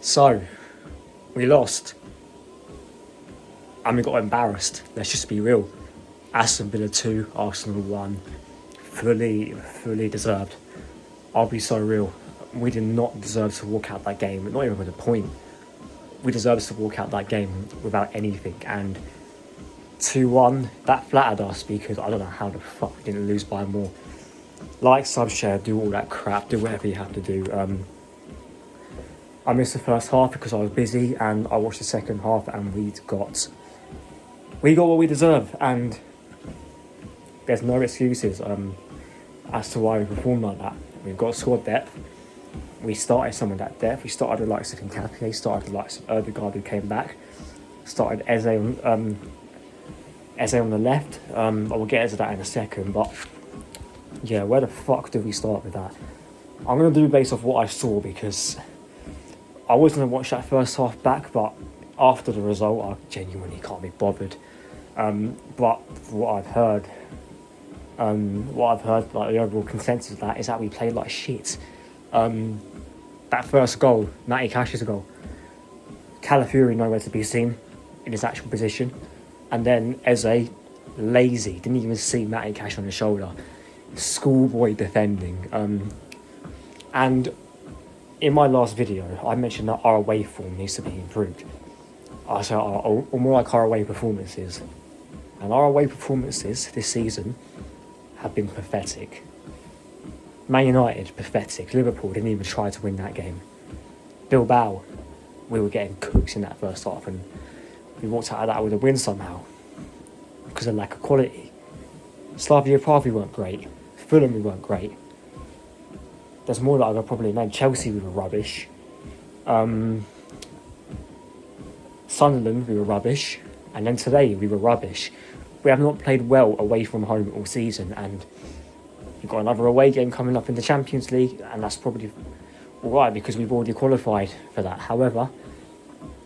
So, we lost. And we got embarrassed. Let's just be real. Aston Villa 2, Arsenal 1. Fully deserved. I'll be so real. We did not deserve to walk out that game, not even with a point. We deserved to walk out that game without anything. And 2-1, that flattered us because I don't know how the fuck we didn't lose by more. Like, sub, share, do all that crap, do whatever you have to do. I missed the first half because I was busy, and I watched the second half, and we got what we deserve, and there's no excuses as to why we performed like that. We've got squad depth. We started some of that depth. We started the likes of Nkapie, started the likes of Odegaard who came back, started Eze on the left. I will get into that in a second, but yeah, where the fuck do we start with that? I'm going to do based off what I saw because I was going to watch that first half back, but after the result, I genuinely can't be bothered. But what I've heard, like the overall consensus of that is that we played like shit. That first goal, Matty Cash's goal, Calafiori nowhere to be seen in his actual position, and then Eze, lazy, didn't even see Matty Cash on his shoulder, schoolboy defending. And in my last video, I mentioned that our away form needs to be improved. I said, or more like our away performances. And our away performances this season have been pathetic. Man United, pathetic. Liverpool didn't even try to win that game. Bilbao, we were getting cooked in that first half, and we walked out of that with a win somehow because of lack of quality. Slavia Prague, we weren't great. Fulham, we weren't great. There's more that I could probably name. Chelsea, we were rubbish. Sunderland, we were rubbish. And then today, we were rubbish. We have not played well away from home all season, and we've got another away game coming up in the Champions League, and that's probably alright because we've already qualified for that. However,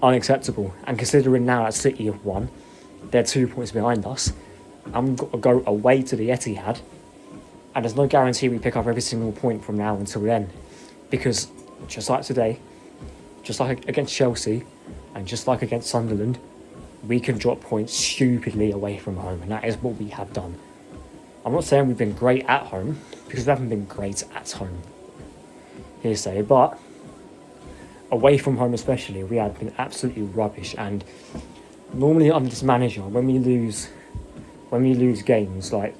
unacceptable. And considering now that City have won, they're 2 points behind us, and we've got to go away to the Etihad, and there's no guarantee we pick up every single point from now until then, because just like today, just like against Chelsea, and just like against Sunderland, we can drop points stupidly away from home, and that is what we have done. I'm not saying we've been great at home, because we haven't been great at home, hearsay, but away from home especially, we have been absolutely rubbish. And normally under this manager, when we lose games like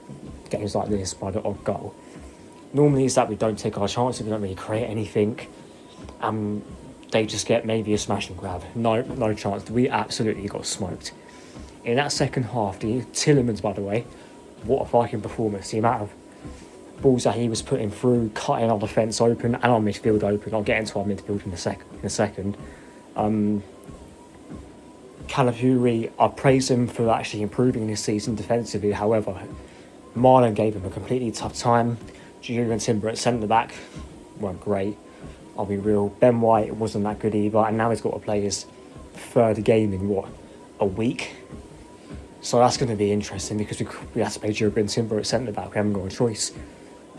this by the odd goal, normally it's that we don't take our chances, we don't really create anything, they just get maybe a smash and grab. No chance. We absolutely got smoked. In that second half, Tillemans, by the way, what a fucking performance. The amount of balls that he was putting through, cutting our defence open and our midfield open. I'll get into our midfield in a second. Calafiori, I praise him for actually improving this season defensively. However, Marlon gave him a completely tough time. Jurgen Timber at centre-back weren't great. I'll be real. Ben White wasn't that good either, and now he's got to play his third game in a week. So that's going to be interesting because we have to play Jurgen Timber at centre-back. We haven't got a choice.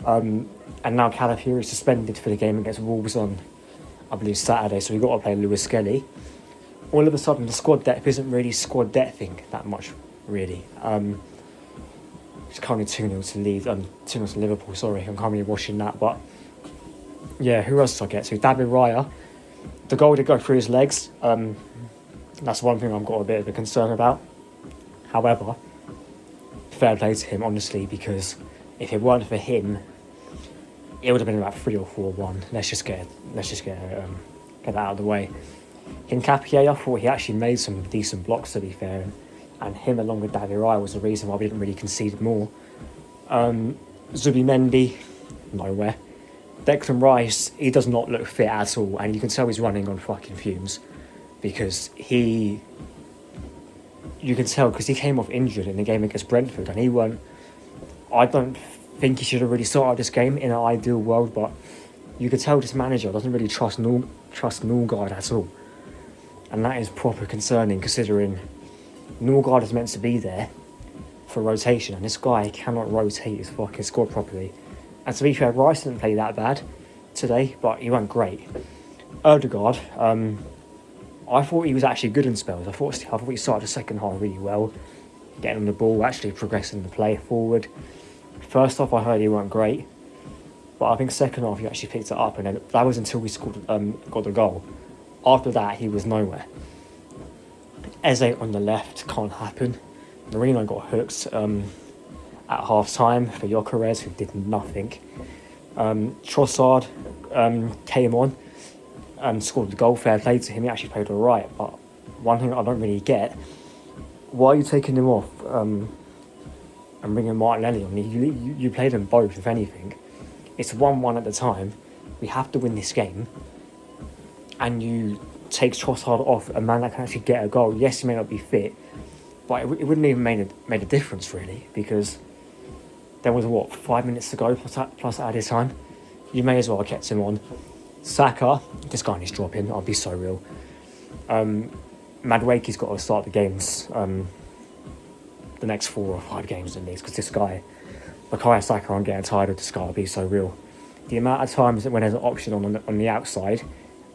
And now Calafiori is suspended for the game against Wolves on, I believe, Saturday, so we've got to play Lewis Skelly. All of a sudden, the squad depth isn't really squad depthing that much, really. It's currently 2-0 to lead, 2-0 to Liverpool, sorry, I'm currently watching that, but yeah, who else did I get to? David Raya, the goal did go through his legs. That's one thing I've got a bit of a concern about. However, fair play to him, honestly, because if it weren't for him, it would have been about 3 or 4-1. Let's just get that out of the way. Nkapie, I thought he actually made some decent blocks, to be fair, and him along with David Raya was the reason why we didn't really concede more. Zubimendi, nowhere. Declan Rice, he does not look fit at all, and you can tell he's running on fucking fumes because you can tell because he came off injured in the game against Brentford, and I don't think he should have really started this game in an ideal world, but you could tell this manager doesn't really trust Norgard at all, and that is proper concerning considering Norgard is meant to be there for rotation, and this guy cannot rotate his fucking squad properly. And to be fair, Rice didn't play that bad today, but he went great. Odegaard, I thought he was actually good in spells. I thought he started the second half really well, getting on the ball, actually progressing the play forward. First off, I heard he weren't great, but I think second half he actually picked it up, and then that was until we scored, got the goal. After that, he was nowhere. Eze on the left can't happen. Marino got hooked at half time for Gyökeres, who did nothing. Trossard came on and scored the goal. Fair play to him, he actually played alright. But one thing I don't really get, why are you taking him off and bringing Martinelli on? You played them both, if anything. It's 1-1 at the time. We have to win this game. And you take Trossard off, a man that can actually get a goal. Yes, he may not be fit, but it wouldn't even made a difference, really, because there was, 5 minutes to go plus added time. You may as well have kept him on. Saka, this guy needs dropping, I'll be so real. Madueke's got to start the games, the next 4 or 5 games at least, because this guy, Bukayo Saka, I'm getting tired of this guy, I'll be so real. The amount of times that when there's an option on the outside,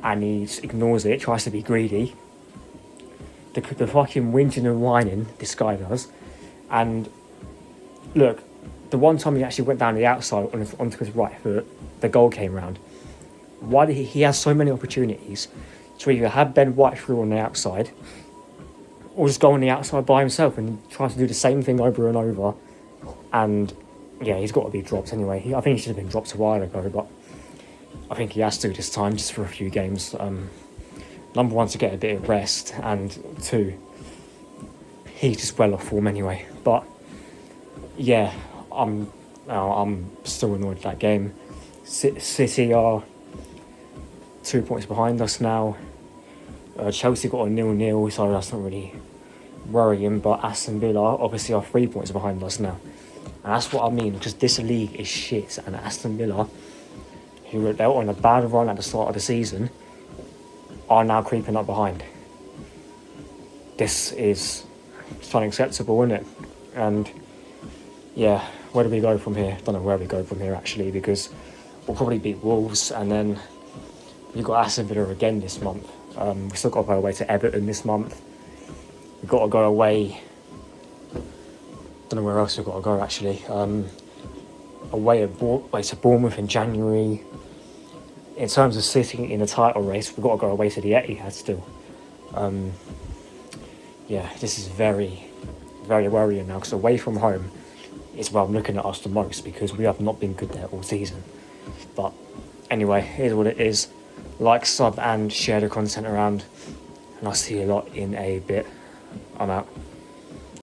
and he just ignores it, tries to be greedy, the fucking whinging and whining this guy does. And look, the one time he actually went down the outside onto his right foot, the goal came round. Why did he has so many opportunities to either have Ben White through on the outside, or just go on the outside by himself and try to do the same thing over and over. And yeah, he's got to be dropped anyway. I think he should have been dropped a while ago, but I think he has to this time, just for a few games. Number one, to get a bit of rest, and 2, he's just well off form anyway. But yeah, I'm still annoyed at that game. City are 2 points behind us now. Chelsea got a 0-0, so that's not really worrying. But Aston Villa obviously are 3 points behind us now, and that's what I mean, because this league is shit. And Aston Villa, who were on a bad run at the start of the season, are now creeping up behind. This is unacceptable, isn't it? And yeah, where do we go from here? Don't know where we go from here, actually, because we'll probably beat Wolves, and then we've got Aston Villa again this month. We've still got to go away to Everton this month. We've got to go away. Don't know where else we've got to go, actually. Away to Bournemouth in January. In terms of sitting in the title race, we've got to go away to the Etihad still. Yeah, this is very, very worrying now, because away from home is where I'm looking at us the most, because we have not been good there all season. But anyway, here's what it is. Like, sub and share the content around, and I'll see you a lot in a bit. I'm out.